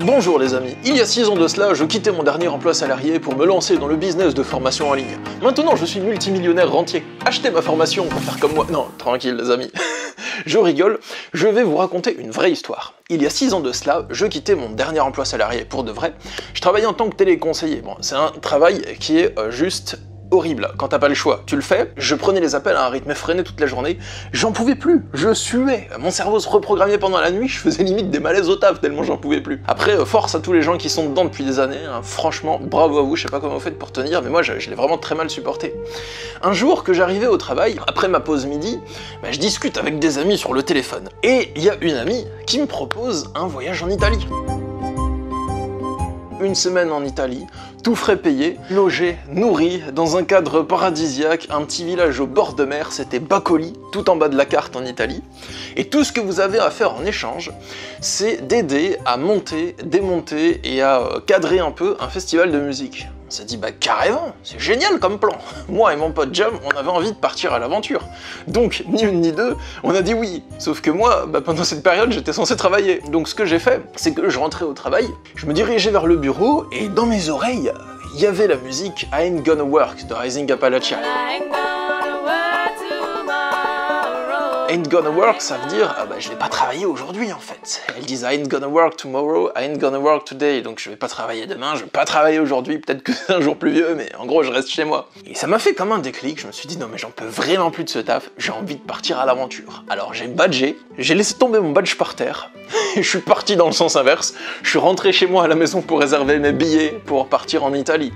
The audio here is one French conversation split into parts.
Bonjour les amis, il y a 6 ans de cela, je quittais mon dernier emploi salarié pour me lancer dans le business de formation en ligne. Maintenant je suis multimillionnaire rentier. Achetez ma formation pour faire comme moi. Non, tranquille les amis. Je rigole, je vais vous raconter une vraie histoire. Il y a 6 ans de cela, je quittais mon dernier emploi salarié pour de vrai. Je travaillais en tant que téléconseiller. Bon, c'est un travail qui est juste horrible. Quand t'as pas le choix, tu le fais. Je prenais les appels à un rythme effréné toute la journée. J'en pouvais plus. Je suais. Mon cerveau se reprogrammait pendant la nuit. Je faisais limite des malaises au taf tellement j'en pouvais plus. Après, force à tous les gens qui sont dedans depuis des années. Hein. Franchement, bravo à vous. Je sais pas comment vous faites pour tenir, mais moi, je l'ai vraiment très mal supporté. Un jour que j'arrivais au travail, après ma pause midi, je discute avec des amis sur le téléphone. Et il y a une amie qui me propose un voyage en Italie. Une semaine en Italie, tout frais payé, logé, nourri, dans un cadre paradisiaque, un petit village au bord de mer, c'était Bacoli, tout en bas de la carte en Italie. Et tout ce que vous avez à faire en échange, c'est d'aider à monter, démonter et à cadrer un peu un festival de musique. On s'est dit, carrément, c'est génial comme plan. Moi et mon pote Jam, on avait envie de partir à l'aventure. Donc, ni une ni deux, on a dit oui. Sauf que moi, pendant cette période, j'étais censé travailler. Donc ce que j'ai fait, c'est que je rentrais au travail, je me dirigeais vers le bureau, et dans mes oreilles, il y avait la musique I Ain't Gonna Work de Rising Appalachia. Ain't gonna work, ça veut dire je vais pas travailler aujourd'hui en fait. Elles disent I ain't gonna work tomorrow, I ain't gonna work today, donc je vais pas travailler demain, je vais pas travailler aujourd'hui, peut-être que c'est un jour pluvieux, mais en gros je reste chez moi. Et ça m'a fait comme un déclic, je me suis dit non mais j'en peux vraiment plus de ce taf, j'ai envie de partir à l'aventure. Alors j'ai badgé, j'ai laissé tomber mon badge par terre, et je suis parti dans le sens inverse, je suis rentré chez moi à la maison pour réserver mes billets pour partir en Italie.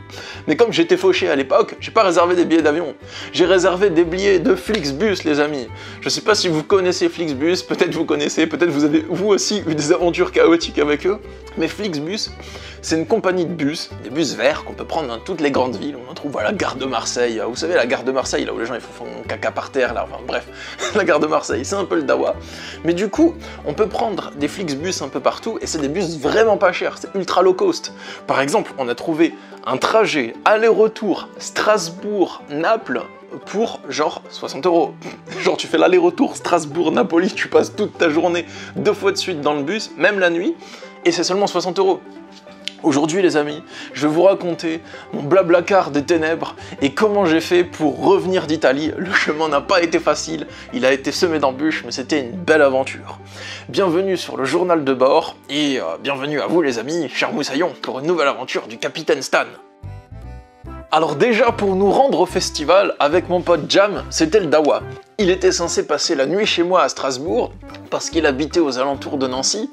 Mais comme j'étais fauché à l'époque, j'ai pas réservé des billets d'avion, j'ai réservé des billets de Flixbus les amis. Je sais pas si vous connaissez Flixbus, peut-être vous connaissez, peut-être vous avez vous aussi eu des aventures chaotiques avec eux, mais Flixbus, c'est une compagnie de bus, des bus verts qu'on peut prendre dans toutes les grandes villes, on en trouve à la gare de Marseille, vous savez la gare de Marseille, là où les gens ils font caca par terre, là, enfin bref, la gare de Marseille, c'est un peu le dawa, mais du coup, on peut prendre des Flixbus un peu partout, et c'est des bus vraiment pas chers, c'est ultra low cost. Par exemple, on a trouvé un trajet aller-retour Strasbourg-Naples, pour genre 60 €. Genre tu fais l'aller-retour Strasbourg-Napoli, tu passes toute ta journée 2 fois de suite dans le bus, même la nuit, et c'est seulement 60 €. Aujourd'hui les amis, je vais vous raconter mon blablacar des ténèbres et comment j'ai fait pour revenir d'Italie. Le chemin n'a pas été facile, il a été semé d'embûches, mais c'était une belle aventure. Bienvenue sur le journal de bord, et bienvenue à vous les amis, chers moussaillons, pour une nouvelle aventure du Capitaine Stan. Alors déjà, pour nous rendre au festival, avec mon pote Jam, c'était le dawa. Il était censé passer la nuit chez moi à Strasbourg, parce qu'il habitait aux alentours de Nancy,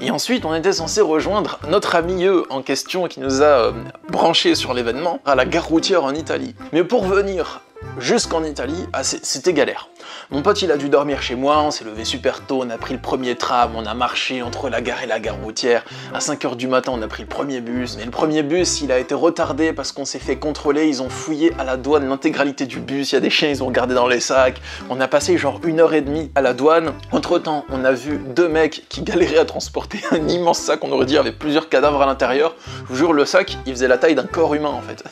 et ensuite on était censé rejoindre notre ami en question qui nous a branchés sur l'événement, à la gare routière en Italie. Mais pour venir jusqu'en Italie, c'était galère. Mon pote il a dû dormir chez moi, on s'est levé super tôt, on a pris le premier tram, on a marché entre la gare et la gare routière, à 5 h du matin on a pris le premier bus, mais le premier bus il a été retardé parce qu'on s'est fait contrôler, ils ont fouillé à la douane l'intégralité du bus, il y a des chiens, ils ont regardé dans les sacs, on a passé genre 1h30 à la douane, entre temps on a vu 2 mecs qui galéraient à transporter un immense sac, on aurait dit avec plusieurs cadavres à l'intérieur, je vous jure le sac il faisait la taille d'un corps humain en fait,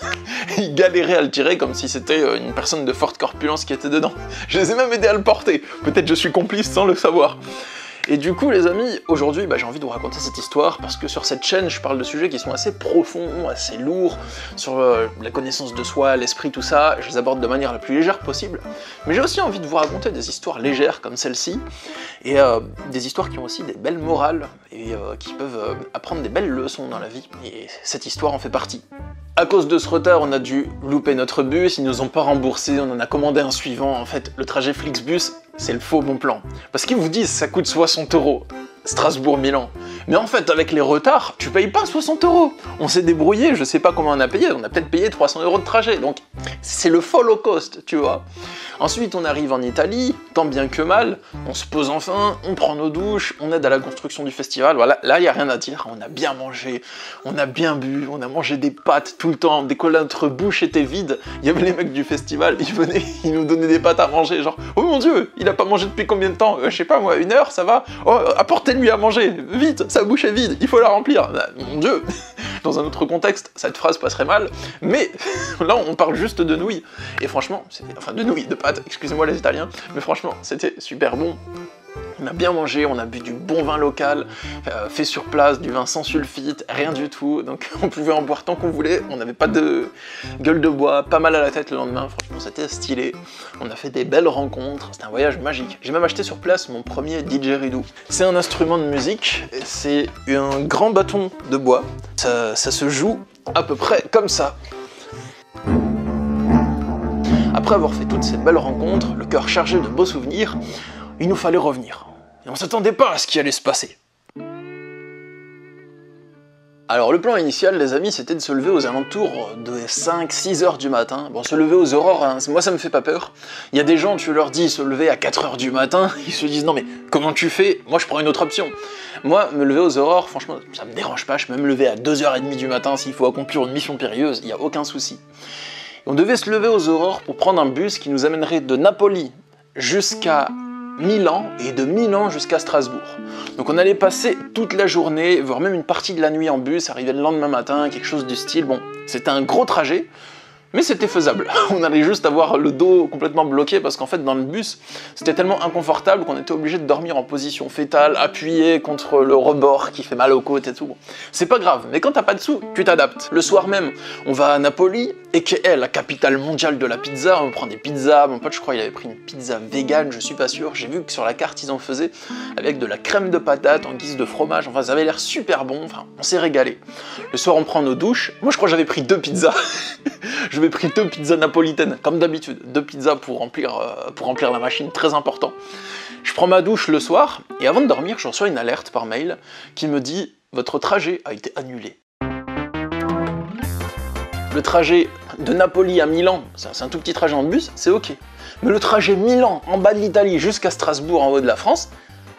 ils galéraient à le tirer comme si c'était une personne de forte corpulence qui était dedans, je les ai même aidés à le porter, peut-être je suis complice sans le savoir. Et du coup les amis, aujourd'hui j'ai envie de vous raconter cette histoire parce que sur cette chaîne je parle de sujets qui sont assez profonds, assez lourds, sur la connaissance de soi, l'esprit, tout ça, je les aborde de manière la plus légère possible, mais j'ai aussi envie de vous raconter des histoires légères comme celle-ci, et des histoires qui ont aussi des belles morales, et qui peuvent apprendre des belles leçons dans la vie, et cette histoire en fait partie. À cause de ce retard, on a dû louper notre bus, ils nous ont pas remboursé, on en a commandé un suivant. En fait, le trajet Flixbus, c'est le faux bon plan. Parce qu'ils vous disent ça coûte 60 €, Strasbourg-Milan. Mais en fait, avec les retards, tu payes pas 60 €. On s'est débrouillé, je sais pas comment on a payé, on a peut-être payé 300 € de trajet. Donc, c'est le faux low cost, tu vois. Ensuite, on arrive en Italie, tant bien que mal, on se pose enfin, on prend nos douches, on aide à la construction du festival, voilà, là, il n'y a rien à dire, on a bien mangé, on a bien bu, on a mangé des pâtes tout le temps, dès que notre bouche était vide, il y avait les mecs du festival, ils venaient, ils nous donnaient des pâtes à manger, genre, oh mon dieu, il a pas mangé depuis combien de temps, je sais pas moi, 1 heure, ça va? Oh, apportez-lui à manger, vite, sa bouche est vide, il faut la remplir, mon dieu. Dans un autre contexte, cette phrase passerait mal, mais là on parle juste de nouilles, et franchement, enfin de nouilles, de pâtes, excusez-moi les Italiens, mais franchement, c'était super bon. On a bien mangé, on a bu du bon vin local, fait sur place, du vin sans sulfite, rien du tout, donc on pouvait en boire tant qu'on voulait, on n'avait pas de gueule de bois, pas mal à la tête le lendemain, franchement c'était stylé, on a fait des belles rencontres, c'était un voyage magique. J'ai même acheté sur place mon premier didgeridoo. C'est un instrument de musique, c'est un grand bâton de bois, ça se joue à peu près comme ça. Après avoir fait toutes ces belles rencontres, le cœur chargé de beaux souvenirs, il nous fallait revenir. Et on s'attendait pas à ce qui allait se passer. Alors le plan initial, les amis, c'était de se lever aux alentours de 5-6 heures du matin. Bon, se lever aux aurores, hein, moi ça me fait pas peur. Il y a des gens, tu leur dis se lever à 4 heures du matin, ils se disent non mais comment tu fais? Moi je prends une autre option. Moi, me lever aux aurores, franchement, ça me dérange pas, je peux même me lever à 2h30 du matin s'il faut accomplir une mission périlleuse, il n'y a aucun souci. On devait se lever aux aurores pour prendre un bus qui nous amènerait de Napoli jusqu'à Milan et de Milan jusqu'à Strasbourg. Donc on allait passer toute la journée, voire même une partie de la nuit en bus, arriver le lendemain matin, quelque chose du style. Bon, c'était un gros trajet, mais c'était faisable. On allait juste avoir le dos complètement bloqué parce qu'en fait dans le bus, c'était tellement inconfortable qu'on était obligé de dormir en position fétale, appuyé contre le rebord qui fait mal aux côtes et tout. Bon, c'est pas grave, mais quand t'as pas de sous, tu t'adaptes. Le soir même, on va à Napoli, et qui est la capitale mondiale de la pizza, on prend des pizzas, mon pote je crois il avait pris une pizza vegan, je suis pas sûr, j'ai vu que sur la carte ils en faisaient avec de la crème de patate en guise de fromage, enfin ça avait l'air super bon, enfin on s'est régalé. Le soir on prend nos douches, moi je crois que j'avais pris 2 pizzas, j'avais pris 2 pizzas napolitaines, comme d'habitude, 2 pizzas pour remplir la machine, très important. Je prends ma douche le soir, et avant de dormir je reçois une alerte par mail qui me dit « Votre trajet a été annulé ». Le trajet de Napoli à Milan, c'est un tout petit trajet en bus, c'est ok. Mais le trajet Milan, en bas de l'Italie, jusqu'à Strasbourg, en haut de la France,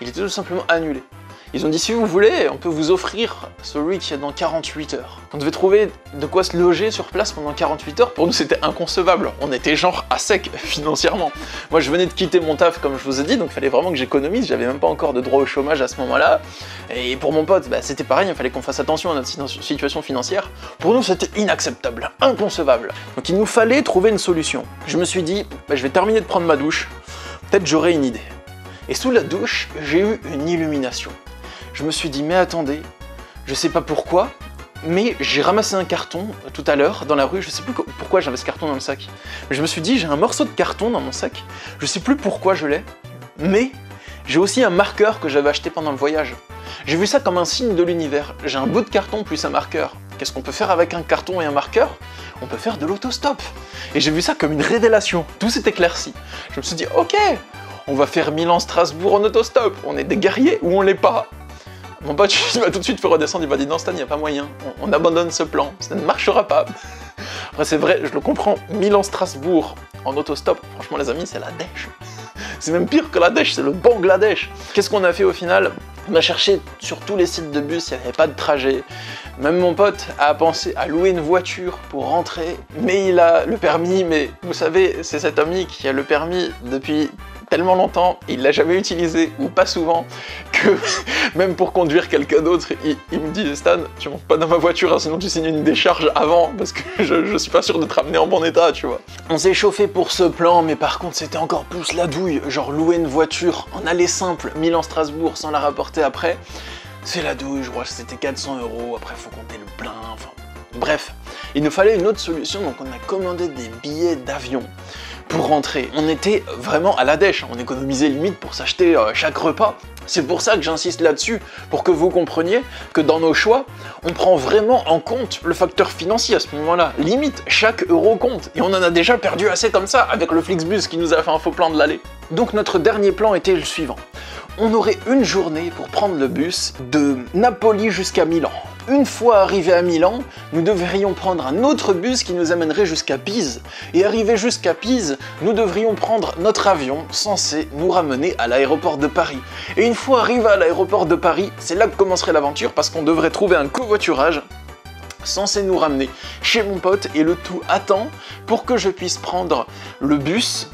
il était tout simplement annulé. Ils ont dit, si vous voulez, on peut vous offrir celui qui est dans 48 heures. On devait trouver de quoi se loger sur place pendant 48 heures. Pour nous, c'était inconcevable. On était genre à sec, financièrement. Moi, je venais de quitter mon taf, comme je vous ai dit, donc il fallait vraiment que j'économise. J'avais même pas encore de droit au chômage à ce moment-là. Et pour mon pote, bah, c'était pareil, il fallait qu'on fasse attention à notre situation financière. Pour nous, c'était inacceptable, inconcevable. Donc il nous fallait trouver une solution. Je me suis dit, bah, je vais terminer de prendre ma douche. Peut-être j'aurai une idée. Et sous la douche, j'ai eu une illumination. Je me suis dit, mais attendez, je sais pas pourquoi, mais j'ai ramassé un carton tout à l'heure dans la rue, je sais plus pourquoi j'avais ce carton dans le sac. Mais je me suis dit, j'ai un morceau de carton dans mon sac, je sais plus pourquoi je l'ai, mais j'ai aussi un marqueur que j'avais acheté pendant le voyage. J'ai vu ça comme un signe de l'univers. J'ai un bout de carton plus un marqueur. Qu'est-ce qu'on peut faire avec un carton et un marqueur? On peut faire de l'autostop. Et j'ai vu ça comme une révélation. Tout s'est éclairci. Je me suis dit, ok, on va faire Milan-Strasbourg en autostop. On est des guerriers ou on l'est pas? Mon pote, il m'a tout de suite fait redescendre, il m'a dit non Stan, il n'y a pas moyen, on abandonne ce plan, ça ne marchera pas. Après c'est vrai, je le comprends, Milan-Strasbourg en autostop, franchement les amis, c'est la dèche. C'est même pire que la dèche, c'est le Bangladesh. Qu'est-ce qu'on a fait au final? On a cherché sur tous les sites de bus, il n'y avait pas de trajet. Même mon pote a pensé à louer une voiture pour rentrer, mais il a le permis, mais vous savez, c'est cet ami qui a le permis depuis tellement longtemps, il l'a jamais utilisé, ou pas souvent, que même pour conduire quelqu'un d'autre, il me dit « Stan, tu montes pas dans ma voiture, hein, sinon tu signes une décharge avant, parce que je suis pas sûr de te ramener en bon état, tu vois. » On s'est chauffé pour ce plan, mais par contre c'était encore plus la douille, genre louer une voiture en aller simple, Milan-Strasbourg, sans la rapporter après, c'est la douille, je crois que c'était 400 €, après faut compter le plein, enfin... Bref, il nous fallait une autre solution, donc on a commandé des billets d'avion pour rentrer. On était vraiment à la dèche, on économisait limite pour s'acheter chaque repas. C'est pour ça que j'insiste là-dessus, pour que vous compreniez que dans nos choix, on prend vraiment en compte le facteur financier à ce moment-là. Limite, chaque euro compte, et on en a déjà perdu assez comme ça avec le Flixbus qui nous a fait un faux plan de l'aller. Donc notre dernier plan était le suivant. On aurait une journée pour prendre le bus de Napoli jusqu'à Milan. Une fois arrivé à Milan, nous devrions prendre un autre bus qui nous amènerait jusqu'à Pise. Et arrivé jusqu'à Pise, nous devrions prendre notre avion censé nous ramener à l'aéroport de Paris. Et une fois arrivé à l'aéroport de Paris, c'est là que commencerait l'aventure parce qu'on devrait trouver un covoiturage censé nous ramener chez mon pote et le tout à temps pour que je puisse prendre le bus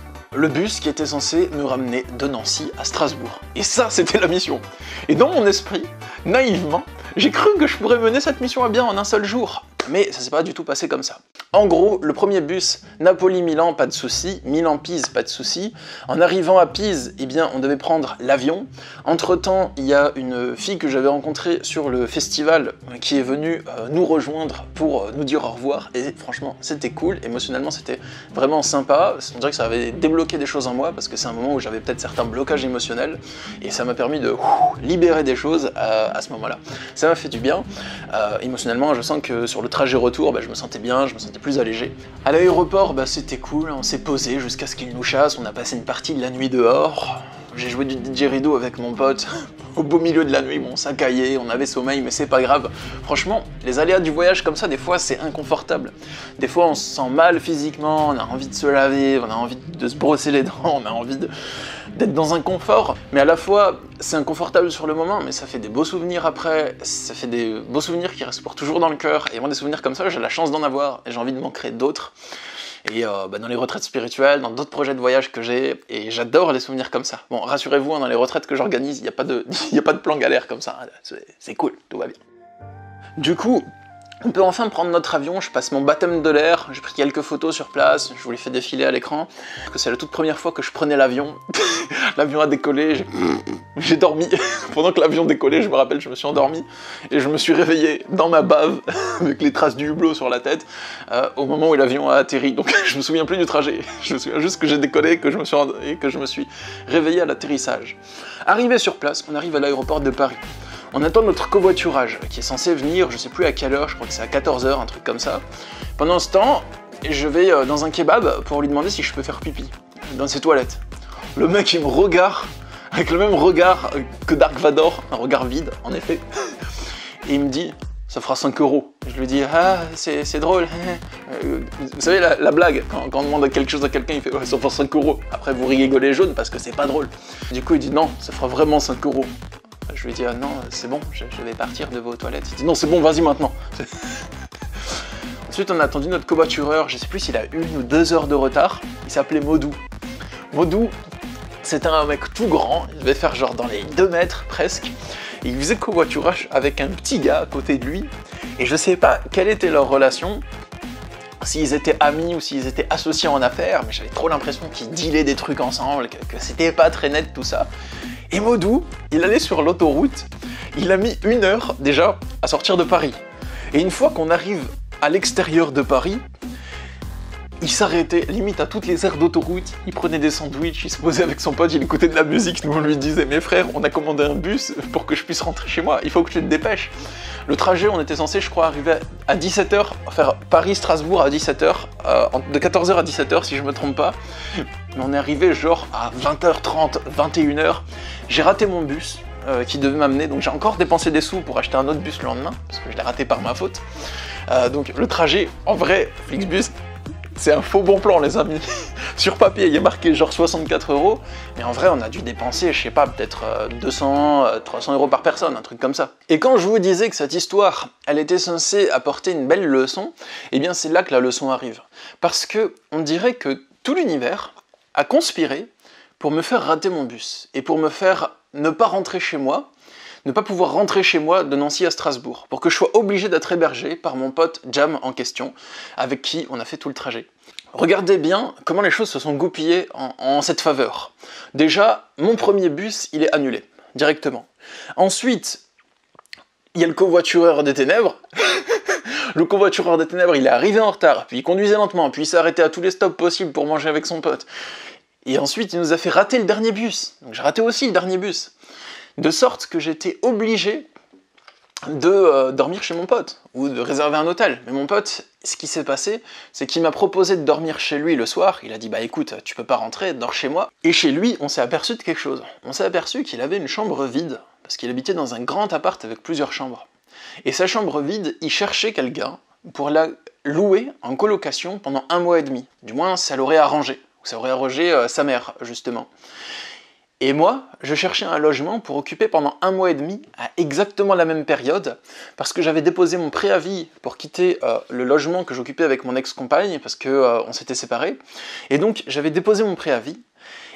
qui était censé nous ramener de Nancy à Strasbourg. Et ça, c'était la mission. Et dans mon esprit, naïvement, j'ai cru que je pourrais mener cette mission à bien en un seul jour. Mais ça s'est pas du tout passé comme ça. En gros, le premier bus, Napoli-Milan, pas de souci, Milan-Pise, pas de souci. En arrivant à Pise, eh bien, on devait prendre l'avion. Entre-temps, il y a une fille que j'avais rencontrée sur le festival qui est venue nous rejoindre pour nous dire au revoir. Et franchement, c'était cool, émotionnellement, c'était vraiment sympa. On dirait que ça avait débloqué des choses en moi, parce que c'est un moment où j'avais peut-être certains blocages émotionnels, et ça m'a permis de libérer des choses à ce moment-là. Ça m'a fait du bien. Émotionnellement, je sens que sur le trajet retour, je me sentais bien, je me sentais plus allégé. À l'aéroport, c'était cool, on s'est posé jusqu'à ce qu'il nous chasse, on a passé une partie de la nuit dehors. J'ai joué du didgeridoo avec mon pote au beau milieu de la nuit, bon ça caillait, on avait sommeil, mais c'est pas grave. Franchement, les aléas du voyage comme ça, des fois c'est inconfortable. Des fois on se sent mal physiquement, on a envie de se laver, on a envie de se brosser les dents, on a envie d'être dans un confort, mais à la fois c'est inconfortable sur le moment, mais ça fait des beaux souvenirs après, ça fait des beaux souvenirs qui restent pour toujours dans le cœur, et moi des souvenirs comme ça, j'ai la chance d'en avoir, et j'ai envie de m'en créer d'autres. Et dans les retraites spirituelles, dans d'autres projets de voyage que j'ai, et j'adore les souvenirs comme ça. Bon, rassurez-vous, dans les retraites que j'organise, il n'y a pas de plan galère comme ça, c'est cool, tout va bien. Du coup, on peut enfin prendre notre avion, je passe mon baptême de l'air, j'ai pris quelques photos sur place, je vous les fais défiler à l'écran, parce que c'est la toute première fois que je prenais l'avion. L'avion a décollé, j'ai dormi. Pendant que l'avion décollait, je me rappelle, je me suis endormi, et je me suis réveillé dans ma bave, avec les traces du hublot sur la tête, au moment où l'avion a atterri. Donc je me souviens plus du trajet, je me souviens juste que j'ai décollé et que je me suis réveillé à l'atterrissage. Arrivé sur place, on arrive à l'aéroport de Paris. On attend notre covoiturage, qui est censé venir, je sais plus à quelle heure, je crois que c'est à 14 h, un truc comme ça. Pendant ce temps, je vais dans un kebab pour lui demander si je peux faire pipi, dans ses toilettes. Le mec, il me regarde, avec le même regard que Dark Vador, un regard vide, en effet, et il me dit, ça fera 5 €. Je lui dis, ah, c'est drôle. Vous savez, la blague, quand on demande quelque chose à quelqu'un, il fait, ouais, ça fera 5 €. Après, vous rigolez jaune parce que c'est pas drôle. Du coup, il dit, non, ça fera vraiment 5 €. Je lui dis, ah non, c'est bon, je vais partir de vos toilettes. Il dit, non, c'est bon, vas-y maintenant. Ensuite, on a attendu notre covoitureur, je sais plus s'il a 1 ou 2 heures de retard. Il s'appelait Modou. Modou, c'était un mec tout grand, il devait faire genre dans les 2 mètres presque. Et il faisait covoiturage avec un petit gars à côté de lui. Et je sais pas quelle était leur relation, s'ils étaient amis ou s'ils étaient associés en affaires, mais j'avais trop l'impression qu'ils dealaient des trucs ensemble, que c'était pas très net tout ça. Et Modou, il allait sur l'autoroute, il a mis 1 heure déjà à sortir de Paris. Et une fois qu'on arrive à l'extérieur de Paris, il s'arrêtait limite à toutes les aires d'autoroute, il prenait des sandwichs, il se posait avec son pote, il écoutait de la musique, nous on lui disait « Mais frère, on a commandé un bus pour que je puisse rentrer chez moi, il faut que tu te dépêches !» Le trajet, on était censé, je crois, arriver à 17 h, faire Paris-Strasbourg à 17 h, de 14 h à 17 h si je me trompe pas. Mais on est arrivé genre à 20 h 30, 21 h. J'ai raté mon bus qui devait m'amener, donc j'ai encore dépensé des sous pour acheter un autre bus le lendemain, parce que je l'ai raté par ma faute. Donc le trajet, en vrai, Flixbus, c'est un faux bon plan les amis. Sur papier il est marqué genre 64 €, mais en vrai on a dû dépenser, je sais pas, peut-être 200, 300 € par personne, un truc comme ça. Et quand je vous disais que cette histoire, elle était censée apporter une belle leçon, eh bien c'est là que la leçon arrive. Parce que on dirait que tout l'univers a conspiré pour me faire rater mon bus, et pour me faire ne pas rentrer chez moi, ne pas pouvoir rentrer chez moi de Nancy à Strasbourg, pour que je sois obligé d'être hébergé par mon pote Jam en question, avec qui on a fait tout le trajet. Regardez bien comment les choses se sont goupillées en cette faveur. Déjà, mon premier bus, il est annulé, directement. Ensuite, il y a le covoitureur des ténèbres. Le covoitureur des ténèbres, il est arrivé en retard, puis il conduisait lentement, puis il s'est arrêté à tous les stops possibles pour manger avec son pote. Et ensuite, il nous a fait rater le dernier bus. Donc j'ai raté aussi le dernier bus. De sorte que j'étais obligé de dormir chez mon pote, ou de réserver un hôtel. Mais mon pote, ce qui s'est passé, c'est qu'il m'a proposé de dormir chez lui le soir. Il a dit, bah écoute, tu peux pas rentrer, dors chez moi. Et chez lui, on s'est aperçu de quelque chose. On s'est aperçu qu'il avait une chambre vide, parce qu'il habitait dans un grand appart avec plusieurs chambres. Et sa chambre vide, il cherchait quelqu'un pour la louer en colocation pendant 1 mois et demi. Du moins, ça l'aurait arrangé. Ça aurait arrangé sa mère, justement. Et moi, je cherchais un logement pour occuper pendant 1 mois et demi, à exactement la même période, parce que j'avais déposé mon préavis pour quitter le logement que j'occupais avec mon ex-compagne, parce qu'on s'était séparés. Et donc, j'avais déposé mon préavis,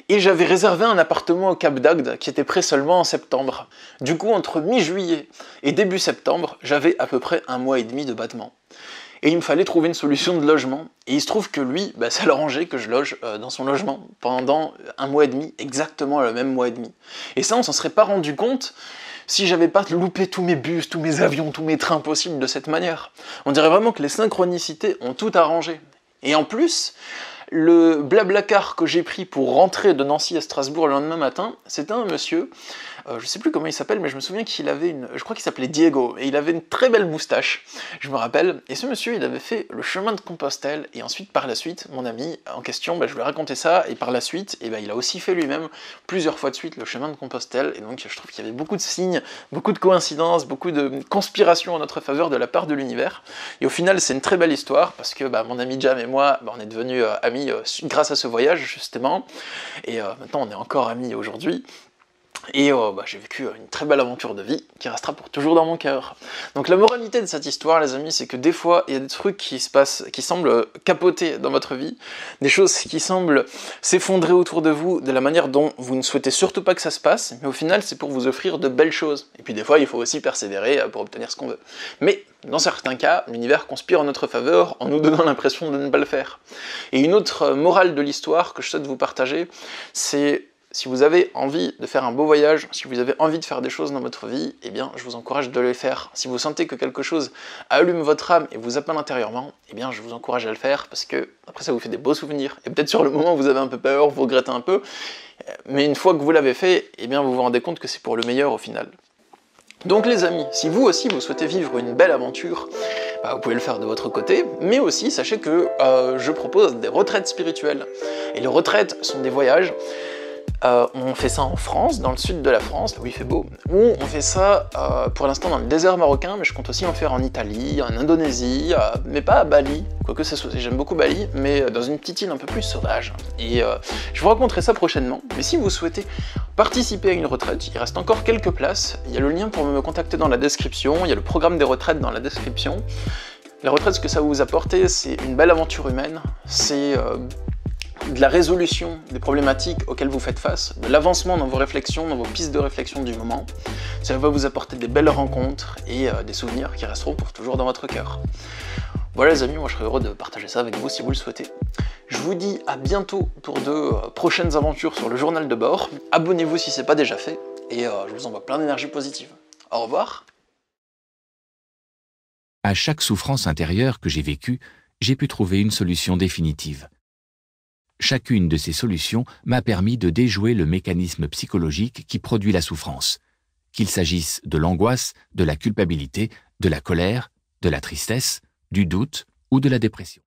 Et j'avais réservé un appartement au Cap d'Agde qui était prêt seulement en septembre. Du coup, entre mi-juillet et début septembre, j'avais à peu près 1 mois et demi de battement. Et il me fallait trouver une solution de logement. Et il se trouve que lui, ça l'arrangeait que je loge dans son logement pendant 1 mois et demi, exactement le même mois et demi. Et ça, on s'en serait pas rendu compte si j'avais pas loupé tous mes bus, tous mes avions, tous mes trains possibles de cette manière. On dirait vraiment que les synchronicités ont tout arrangé. Et en plus, le blablacar que j'ai pris pour rentrer de Nancy à Strasbourg le lendemain matin, c'était un monsieur, je sais plus comment il s'appelle, mais je me souviens qu'il avait je crois qu'il s'appelait Diego, et il avait une très belle moustache, je me rappelle, et ce monsieur, il avait fait le chemin de Compostelle, et ensuite, par la suite, mon ami en question, je lui ai raconté ça, et par la suite, il a aussi fait lui-même, plusieurs fois de suite, le chemin de Compostelle, et donc je trouve qu'il y avait beaucoup de signes, beaucoup de coïncidences, beaucoup de conspirations en notre faveur de la part de l'univers, et au final, c'est une très belle histoire, parce que mon ami Jam et moi, on est devenus amis grâce à ce voyage, justement, et maintenant, on est encore amis aujourd'hui. Et j'ai vécu une très belle aventure de vie qui restera pour toujours dans mon cœur. Donc la moralité de cette histoire, les amis, c'est que des fois, il y a des trucs qui se passent, qui semblent capoter dans votre vie, des choses qui semblent s'effondrer autour de vous de la manière dont vous ne souhaitez surtout pas que ça se passe, mais au final, c'est pour vous offrir de belles choses. Et puis des fois, il faut aussi persévérer pour obtenir ce qu'on veut. Mais dans certains cas, l'univers conspire en notre faveur en nous donnant l'impression de ne pas le faire. Et une autre morale de l'histoire que je souhaite vous partager, c'est: si vous avez envie de faire un beau voyage, si vous avez envie de faire des choses dans votre vie, eh bien, je vous encourage de les faire. Si vous sentez que quelque chose allume votre âme et vous appelle intérieurement, eh bien, je vous encourage à le faire, parce que après ça vous fait des beaux souvenirs. Et peut-être sur le moment, vous avez un peu peur, vous regrettez un peu, mais une fois que vous l'avez fait, eh bien, vous vous rendez compte que c'est pour le meilleur au final. Donc les amis, si vous aussi vous souhaitez vivre une belle aventure, vous pouvez le faire de votre côté, mais aussi sachez que je propose des retraites spirituelles. Et les retraites sont des voyages. On fait ça en France, dans le sud de la France, là où il fait beau, ou on fait ça pour l'instant dans le désert marocain, mais je compte aussi en faire en Italie, en Indonésie, mais pas à Bali, quoique j'aime beaucoup Bali, mais dans une petite île un peu plus sauvage. Et je vous raconterai ça prochainement, mais si vous souhaitez participer à une retraite, il reste encore quelques places, il y a le lien pour me contacter dans la description, il y a le programme des retraites dans la description. Les retraites, ce que ça va vous apporter, c'est une belle aventure humaine, c'est de la résolution des problématiques auxquelles vous faites face, de l'avancement dans vos réflexions, dans vos pistes de réflexion du moment. Ça va vous apporter des belles rencontres et des souvenirs qui resteront pour toujours dans votre cœur. Voilà les amis, moi je serais heureux de partager ça avec vous si vous le souhaitez. Je vous dis à bientôt pour de prochaines aventures sur le journal de bord. Abonnez-vous si ce n'est pas déjà fait et je vous envoie plein d'énergie positive. Au revoir. À chaque souffrance intérieure que j'ai vécue, j'ai pu trouver une solution définitive. Chacune de ces solutions m'a permis de déjouer le mécanisme psychologique qui produit la souffrance, qu'il s'agisse de l'angoisse, de la culpabilité, de la colère, de la tristesse, du doute ou de la dépression.